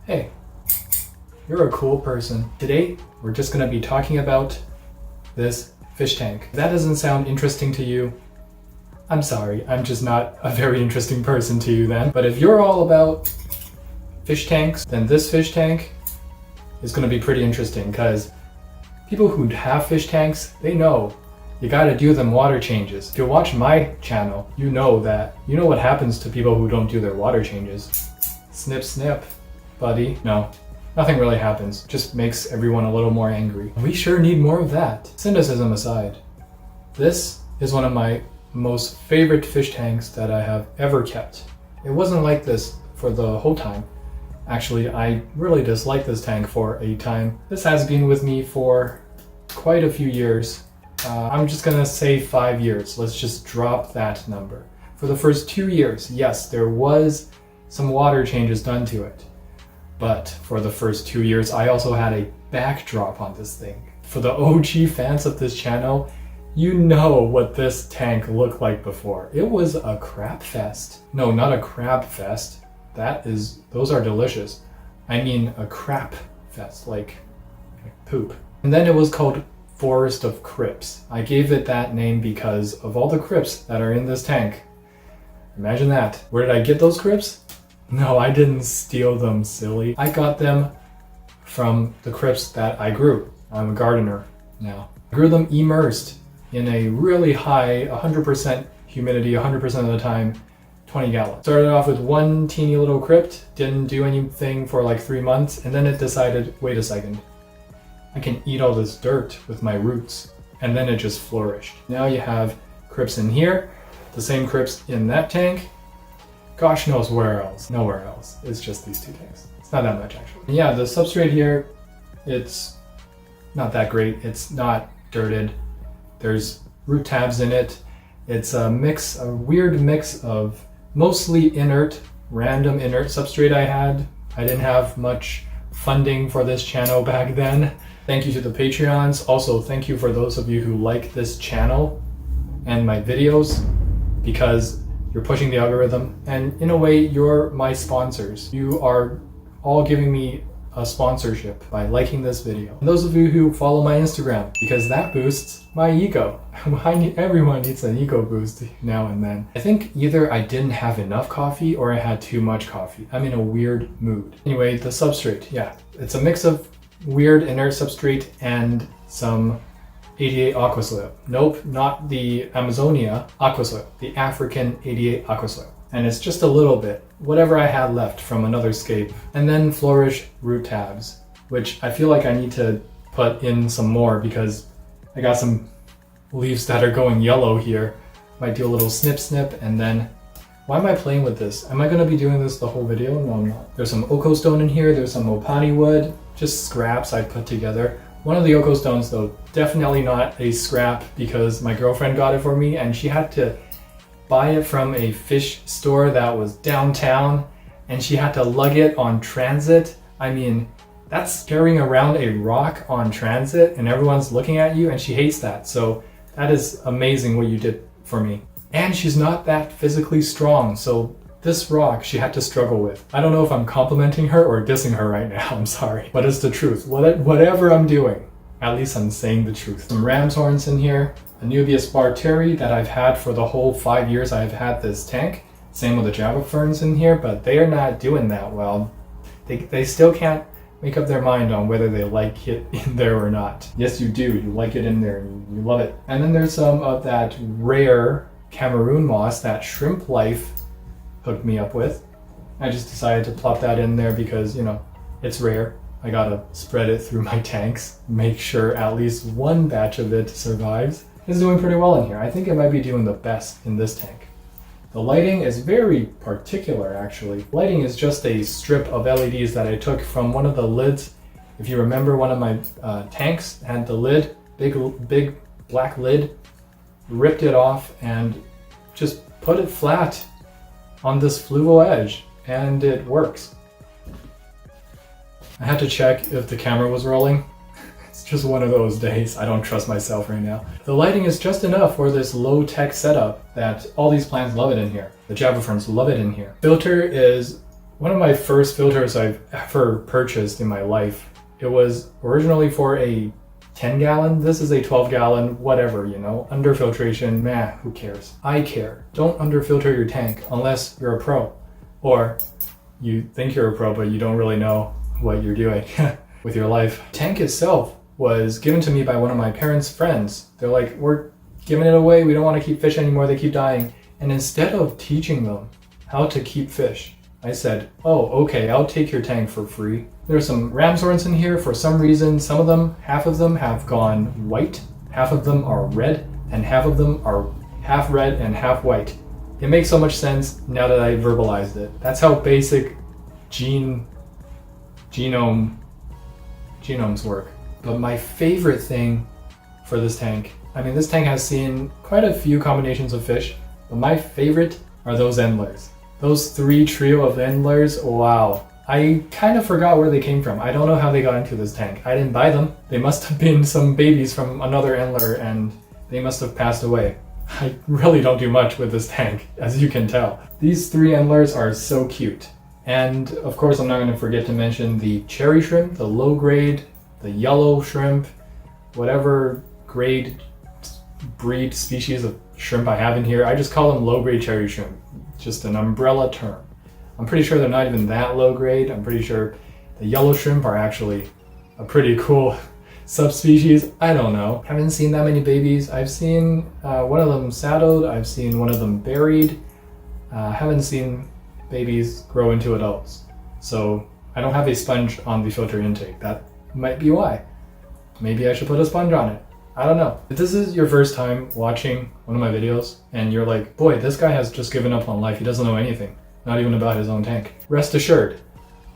Hey, you're a cool person. Today, we're just gonna be talking about this fish tank. If that doesn't sound interesting to you, I'm sorry, I'm just not a very interesting person to you then. But if you're all about fish tanks, then this fish tank is gonna be pretty interesting because people who have fish tanks, they know you gotta do them water changes. If you watch my channel, you know what happens to people who don't do their water changes. Snip, snip, buddy. No, nothing really happens. Just makes everyone a little more angry. We sure need more of that. Cynicism aside, this is one of my most favorite fish tanks that I have ever kept. It wasn't like this for the whole time. Actually, I really disliked this tank for a time. This has been with me for quite a few years. I'm just gonna say 5 years. Let's just drop that number. For the first 2 years, yes, there was some water changes done to it. But for the first 2 years, I also had a backdrop on this thing. For the OG fans of this channel, you know what this tank looked like before. It was a crap fest. No, not a crab fest. Those are delicious. I mean a crap fest, like poop. And then it was called Forest of Crypts. I gave it that name because of all the crypts that are in this tank. Imagine that. Where did I get those crypts? No, I didn't steal them, silly. I got them from the crypts that I grew. I'm a gardener now. I grew them immersed in a really high 100% humidity, 100% of the time, 20 gallons. Started off with one teeny little crypt, didn't do anything for like 3 months, and then it decided, wait a second, I can eat all this dirt with my roots. And then it just flourished. Now you have crypts in here, the same crypts in that tank. Gosh knows where else. Nowhere else. It's just these two tanks. It's not that much actually. And yeah, the substrate here, it's not that great. It's not dirted. There's root tabs in it. It's a weird mix of mostly inert, random inert substrate I had. I didn't have much funding for this channel back then. Thank you to the Patreons. Also, thank you for those of you who like this channel and my videos because you're pushing the algorithm. And in a way, you're my sponsors. You are all giving me a sponsorship by liking this video. And those of you who follow my Instagram, because that boosts my ego. Everyone needs an ego boost now and then. I think either I didn't have enough coffee or I had too much coffee. I'm in a weird mood. Anyway, the substrate, yeah. It's a mix of weird inert substrate and some 88 aqua soil. Nope, not the Amazonia aqua soil, the African 88 aqua soil. And it's just a little bit, whatever I had left from another scape. And then flourish root tabs, which I feel like I need to put in some more because I got some leaves that are going yellow here. Might do a little snip snip and then, why am I playing with this? Am I gonna be doing this the whole video? No, I'm not. There's some Oko stone in here, there's some Opani wood, just scraps I put together. One of the Oko stones though, definitely not a scrap because my girlfriend got it for me and she had to buy it from a fish store that was downtown and she had to lug it on transit. I mean, that's carrying around a rock on transit and everyone's looking at you and she hates that. So that is amazing what you did for me. And she's not that physically strong, so this rock she had to struggle with. I don't know if I'm complimenting her or dissing her right now, I'm sorry. But it's the truth. Whatever I'm doing, at least I'm saying the truth. Some ram's horns in here, a Nubius barteri that I've had for the whole 5 years I've had this tank. Same with the Java ferns in here, but they are not doing that well. They still can't make up their mind on whether they like it in there or not. Yes, you do. You like it in there and you love it. And then there's some of that rare Cameroon moss that Shrimp Life hooked me up with. I just decided to plop that in there because, you know, it's rare. I gotta spread it through my tanks, make sure at least one batch of it survives. It's doing pretty well in here. I think it might be doing the best in this tank. The lighting is very particular actually. Lighting is just a strip of LEDs that I took from one of the lids. If you remember, one of my tanks had the lid, big black lid, ripped it off and just put it flat on this Fluval edge and it works. I had to check if the camera was rolling. It's just one of those days. I don't trust myself right now. The lighting is just enough for this low-tech setup that all these plants love it in here. The Java ferns love it in here. Filter is One of my first filters I've ever purchased in my life, it was originally for a 10 gallon. This is a 12 gallon, whatever, you know, under filtration, meh, who cares? I care. Don't underfilter your tank unless you're a pro, or you think you're a pro, but you don't really know what you're doing with your life. Tank itself was given to me by one of my parents' friends. They're like, we're giving it away. We don't want to keep fish anymore. They keep dying. And instead of teaching them how to keep fish, I said, oh, okay, I'll take your tank for free. There's some ramshorns in here. For some reason, some of them, half of them have gone white, half of them are red, and half of them are half red and half white. It makes so much sense now that I verbalized it. That's how basic genomes work. But my favorite thing for this tank, I mean, this tank has seen quite a few combinations of fish, but my favorite are those endlers. Those 3 trio of endlers, wow. I kind of forgot where they came from. I don't know how they got into this tank. I didn't buy them. They must have been some babies from another endler and they must have passed away. I really don't do much with this tank, as you can tell. These 3 endlers are so cute. And of course, I'm not going to forget to mention the cherry shrimp, the low grade, the yellow shrimp, whatever grade, breed, species of shrimp I have in here. I just call them low grade cherry shrimp, just an umbrella term. I'm pretty sure they're not even that low grade. I'm pretty sure the yellow shrimp are actually a pretty cool subspecies. I don't know. Haven't seen that many babies. I've seen one of them saddled. I've seen one of them buried. Haven't seen babies grow into adults. So I don't have a sponge on the filter intake. That might be why. Maybe I should put a sponge on it. I don't know. If this is your first time watching one of my videos and you're like, boy, this guy has just given up on life. He doesn't know anything, not even about his own tank. Rest assured,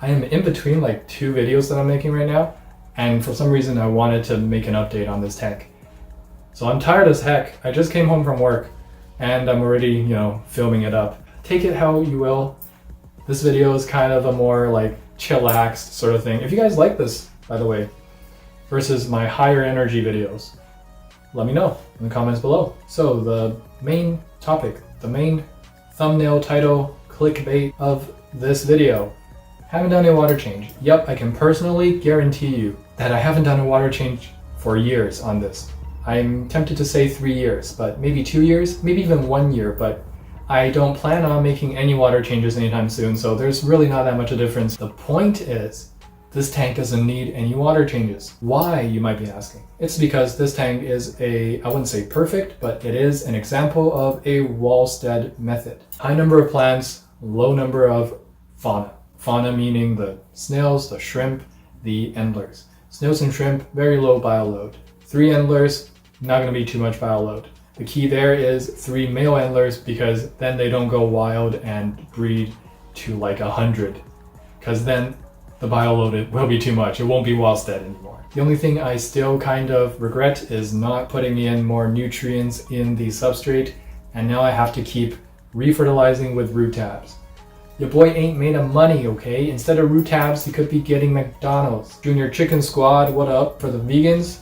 I am in between like 2 videos that I'm making right now. And for some reason, I wanted to make an update on this tank. So I'm tired as heck. I just came home from work and I'm already, you know, filming it up. Take it how you will. This video is kind of a more like chillaxed sort of thing. If you guys like this, by the way, versus my higher energy videos, let me know in the comments below. So the main topic, the main thumbnail title, clickbait of this video. Haven't done a water change. Yep, I can personally guarantee you that I haven't done a water change for years on this. I'm tempted to say 3 years, but maybe 2 years, maybe even 1 year, but I don't plan on making any water changes anytime soon, so there's really not that much of a difference. The point is, this tank doesn't need any water changes. Why, you might be asking? It's because this tank is I wouldn't say perfect, but it is an example of a Walstad method. High number of plants, low number of fauna. Fauna meaning the snails, the shrimp, the endlers. Snails and shrimp, very low bioload. 3 endlers, not going to be too much bioload. The key there is 3 male endlers because then they don't go wild and breed to like 100. Because then the bioload will be too much. It won't be Walstad anymore. The only thing I still kind of regret is not putting in more nutrients in the substrate, and now I have to keep refertilizing with root tabs. Your boy ain't made of money, okay? Instead of root tabs, you could be getting McDonald's. Junior Chicken Squad, what up? For the vegans,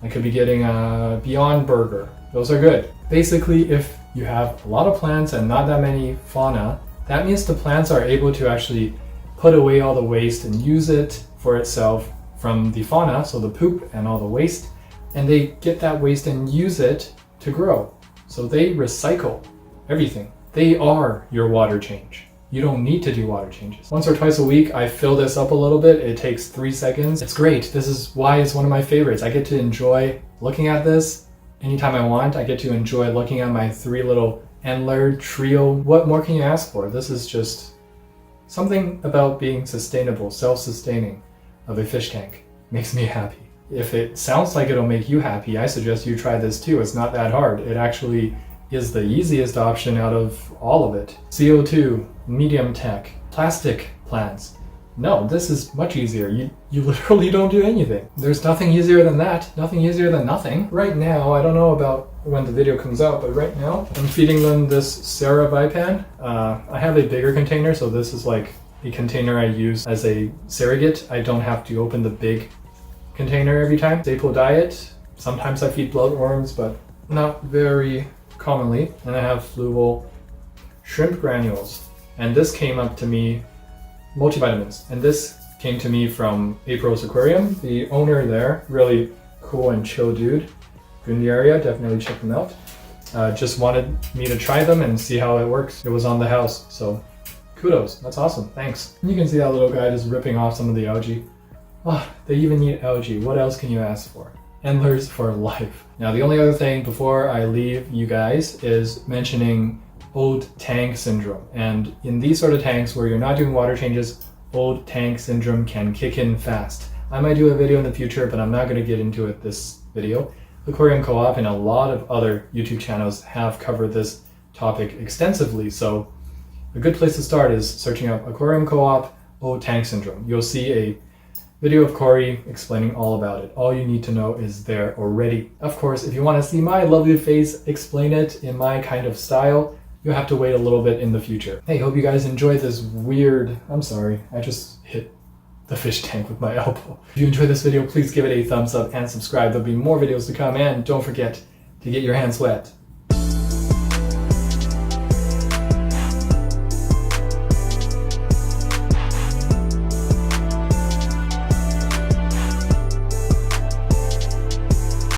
I could be getting a Beyond Burger. Those are good. Basically, if you have a lot of plants and not that many fauna, that means the plants are able to actually put away all the waste and use it for itself from the fauna, so the poop and all the waste, and they get that waste and use it to grow. So they recycle everything. They are your water change. You don't need to do water changes. Once or twice a week, I fill this up a little bit. It takes 3 seconds. It's great. This is why it's one of my favorites. I get to enjoy looking at this anytime I want. I get to enjoy looking at my 3 little endler trio. What more can you ask for? This is just something about being sustainable, self-sustaining of a fish tank makes me happy. If it sounds like it'll make you happy, I suggest you try this too. It's not that hard. It actually is the easiest option out of all of it. CO2, medium tech, plastic plants. No, this is much easier. You literally don't do anything. There's nothing easier than that. Nothing easier than nothing. Right now, I don't know about when the video comes out, but right now I'm feeding them this Sarah Vipan. I have a bigger container, so this is like a container I use as a surrogate. I don't have to open the big container every time. Staple diet. Sometimes I feed bloodworms, but not very commonly. And I have Fluval shrimp granules. And this came up to me multivitamins. And this came to me from April's Aquarium. The owner there, really cool and chill dude. If you're in the area, definitely check them out. Just wanted me to try them and see how it works. It was on the house, so kudos. That's awesome. Thanks. And you can see that little guy just ripping off some of the algae. Ah, they even eat algae. What else can you ask for? Endlers for life. Now, the only other thing before I leave you guys is mentioning old tank syndrome. And in these sort of tanks where you're not doing water changes, old tank syndrome can kick in fast. I might do a video in the future, but I'm not going to get into it this video. Aquarium Co-op and a lot of other YouTube channels have covered this topic extensively, so a good place to start is searching up Aquarium Co-op old tank syndrome. You'll see a video of Corey explaining all about it. All you need to know is there already. Of course, if you want to see my lovely face explain it in my kind of style, you'll have to wait a little bit in the future. Hey, hope you guys enjoyed this weird... I'm sorry, I just hit the fish tank with my elbow. If you enjoyed this video, please give it a thumbs up and subscribe. There'll be more videos to come, and don't forget to get your hands wet.